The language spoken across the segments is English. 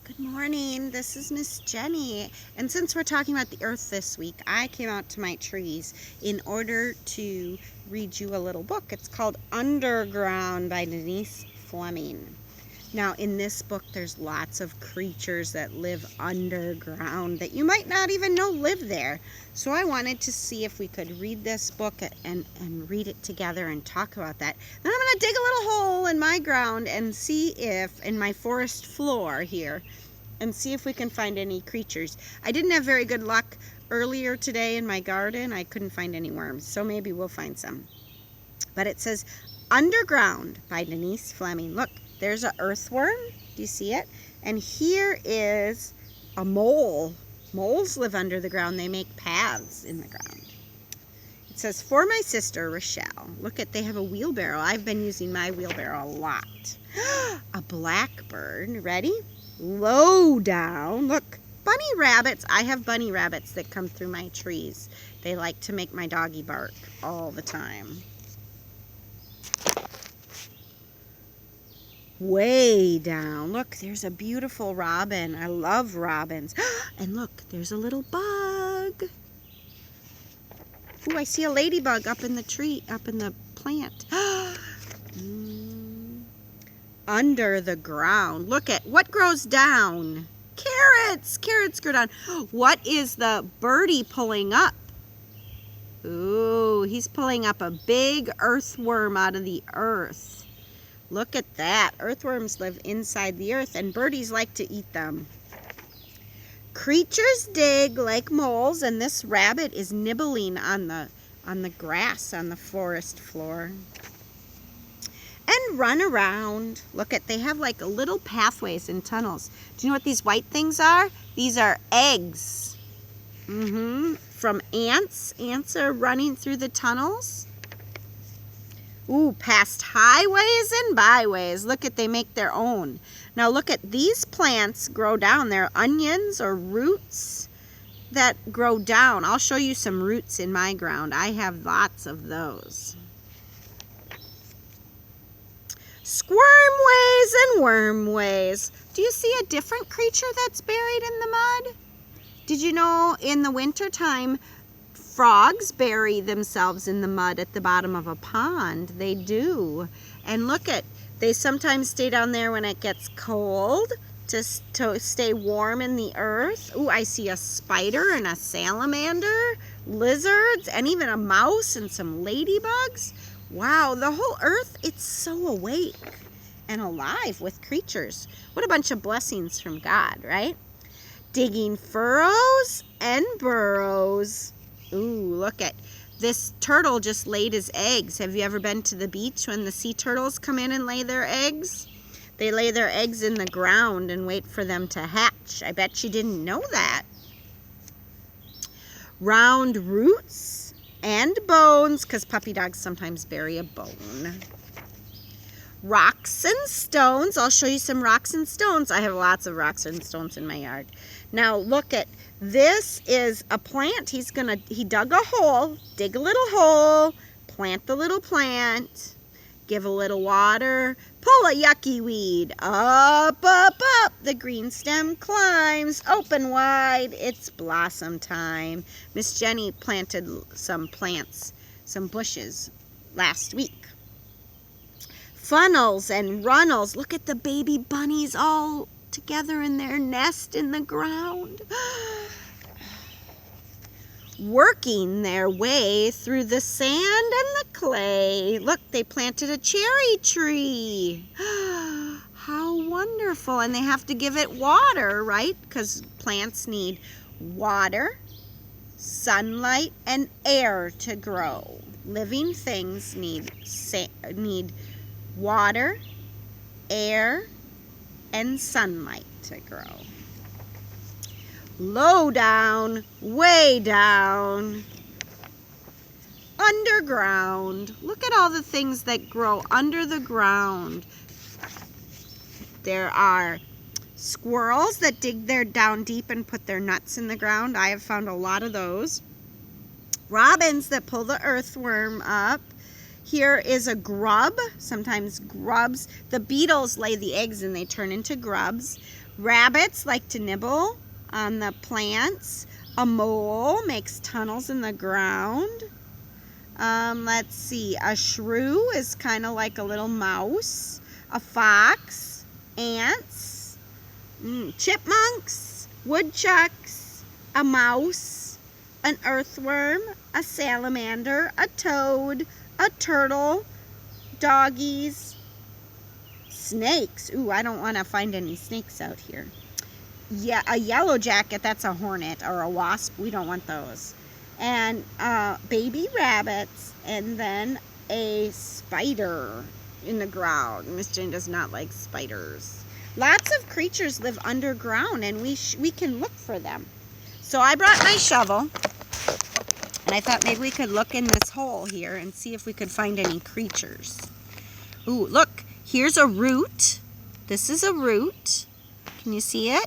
Good morning, this is Miss Jenny, and since we're talking about the earth this week, I came out to my trees in order to read you a little book. It's called Underground by Denise Fleming. Now in this book there's lots of creatures that live underground that you might not even know live there. So I wanted to see if we could read this book and read it together and talk about that. Then I'm going to dig a little hole in my ground and see if, in my forest floor here, and see if we can find any creatures. I didn't have very good luck earlier today in my garden. I couldn't find any worms, so maybe we'll find some. But it says Underground by Denise Fleming. Look, there's an earthworm. Do you see it? And here is a mole. Moles live under the ground. They make paths in the ground. It says, for my sister, Rochelle. Look at, they have a wheelbarrow. I've been using my wheelbarrow a lot. A blackbird. Ready? Low down. Look, bunny rabbits. I have bunny rabbits that come through my trees. They like to make my doggy bark all the time. Way down. Look, there's a beautiful robin. I love robins. And look, there's a little bug. Ooh, I see a ladybug up in the tree, up in the plant. Under the ground. Look at what grows down. Carrots. Carrots grow down. What is the birdie pulling up? Ooh, he's pulling up a big earthworm out of the earth. Look at that. Earthworms live inside the earth, and birdies like to eat them. Creatures dig like moles, and this rabbit is nibbling on the grass on the forest floor. And run around. Look at, they have like little pathways and tunnels. Do you know what these white things are? These are eggs. From ants. Ants are running through the tunnels. Ooh, past highways and byways. Look at, they make their own. Now look at, these plants grow down. They're onions or roots that grow down. I'll show you some roots in my ground. I have lots of those. Squirmways and wormways. Do you see a different creature that's buried in the mud? Did you know in the wintertime, frogs bury themselves in the mud at the bottom of a pond? They do. And look at, they sometimes stay down there when it gets cold to stay warm in the earth. Ooh, I see a spider and a salamander, lizards, and even a mouse and some ladybugs. Wow, the whole earth, it's so awake and alive with creatures. What a bunch of blessings from God, right? Digging furrows and burrows. Ooh, look at this turtle just laid his eggs. Have you ever been to the beach when the sea turtles come in and lay their eggs? They lay their eggs in the ground and wait for them to hatch. I bet you didn't know that. Round roots and bones, because puppy dogs sometimes bury a bone. Rocks and stones. I'll show you some rocks and stones. I have lots of rocks and stones in my yard. Now look at, this is a plant. He dug a hole, dig a little hole, plant the little plant, give a little water, pull a yucky weed, up, up, up, the green stem climbs, open wide, it's blossom time. Miss Jenny planted some plants, some bushes last week. Funnels and runnels. Look at the baby bunnies all together in their nest in the ground. Working their way through the sand and the clay. Look, they planted a cherry tree. How wonderful. And they have to give it water, right? Because plants need water, sunlight, and air to grow. Living things need water, air, and sunlight to grow. Low down, way down, underground. Look at all the things that grow under the ground. There are squirrels that dig down deep and put their nuts in the ground. I have found a lot of those. Robins that pull the earthworm up. Here is a grub, sometimes grubs. The beetles lay the eggs and they turn into grubs. Rabbits like to nibble on the plants. A mole makes tunnels in the ground. Let's see. A shrew is kind of like a little mouse. A fox. Ants. Chipmunks. Woodchucks. A mouse. An earthworm. A salamander. A toad. A turtle. Doggies. Snakes. Ooh, I don't want to find any snakes out here. Yeah, a yellow jacket, that's a hornet or a wasp. We don't want those. And baby rabbits, and then a spider in the ground. Miss Jane does not like spiders. Lots of creatures live underground, and we can look for them. So I brought my shovel, and I thought maybe we could look in this hole here and see if we could find any creatures. Ooh, look, here's a root. This is a root. Can you see it?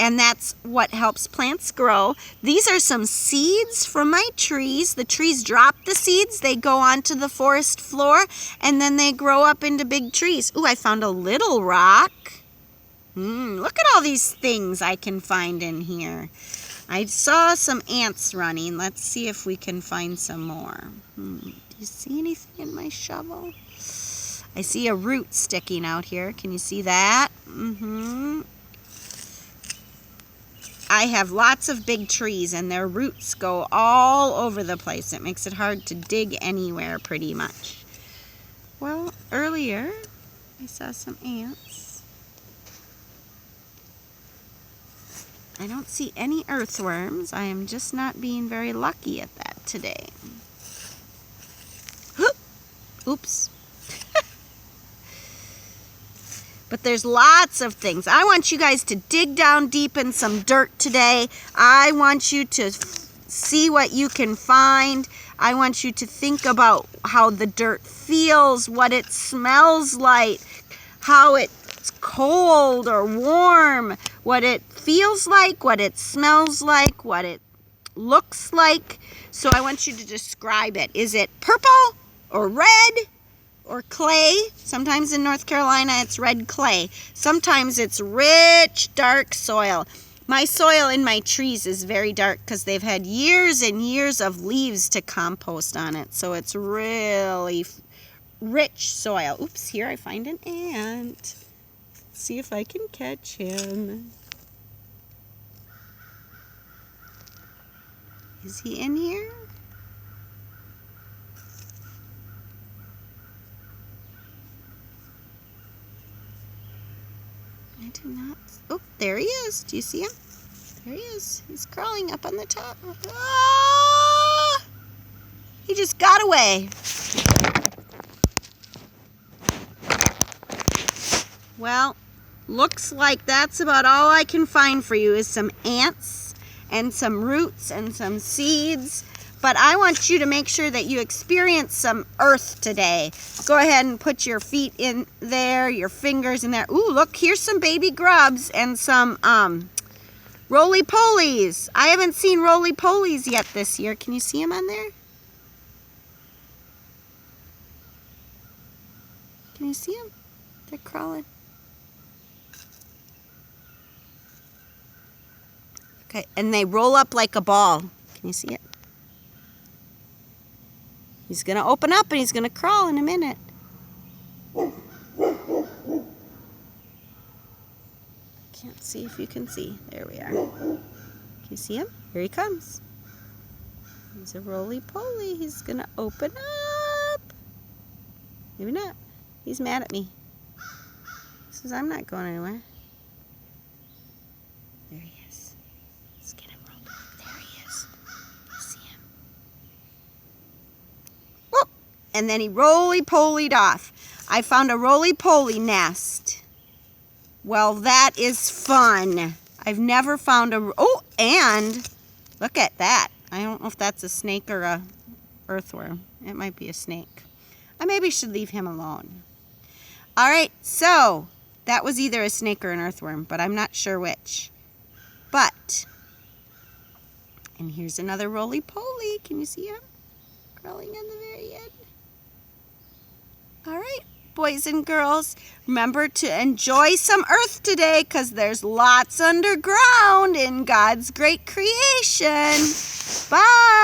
And that's what helps plants grow. These are some seeds from my trees. The trees drop the seeds, they go onto the forest floor, and then they grow up into big trees. Ooh, I found a little rock. Look at all these things I can find in here. I saw some ants running. Let's see if we can find some more. Do you see anything in my shovel? I see a root sticking out here. Can you see that? I have lots of big trees, and their roots go all over the place. It makes it hard to dig anywhere pretty much. Well, earlier I saw some ants. I don't see any earthworms. I am just not being very lucky at that today. Oops. But there's lots of things. I want you guys to dig down deep in some dirt today. I want you to see what you can find. I want you to think about how the dirt feels, what it smells like, how it's cold or warm, what it feels like, what it smells like, what it looks like. So I want you to describe it. Is it purple or red? Or clay? Sometimes in North Carolina it's red clay. Sometimes it's rich, dark soil. My soil in my trees is very dark because they've had years and years of leaves to compost on it. So it's really rich soil. Oops, here I find an ant. Let's see if I can catch him. Is he in here? I do not. Oh, there he is. Do you see him? There he is. He's crawling up on the top. Ah! He just got away. Well, looks like that's about all I can find for you is some ants and some roots and some seeds. But I want you to make sure that you experience some earth today. Go ahead and put your feet in there, your fingers in there. Ooh, look, here's some baby grubs and some roly-polies. I haven't seen roly-polies yet this year. Can you see them on there? Can you see them? They're crawling. Okay, and they roll up like a ball. Can you see it? He's going to open up and he's going to crawl in a minute. Can't see if you can see. There we are. Can you see him? Here he comes. He's a roly-poly. He's going to open up. Maybe not. He's mad at me. He says, I'm not going anywhere. There he is. Let's get him rolled up. There he is. You see him? Whoop! And then he roly-polied off. I found a roly-poly nest. Well, that is fun. I've never found a... Oh, and look at that. I don't know if that's a snake or a earthworm. It might be a snake. I maybe should leave him alone. All right, so that was either a snake or an earthworm, but I'm not sure which. But, and here's another roly-poly. Can you see him? Crawling on the very end. All right, boys and girls. Remember to enjoy some earth today because there's lots underground in God's great creation. Bye.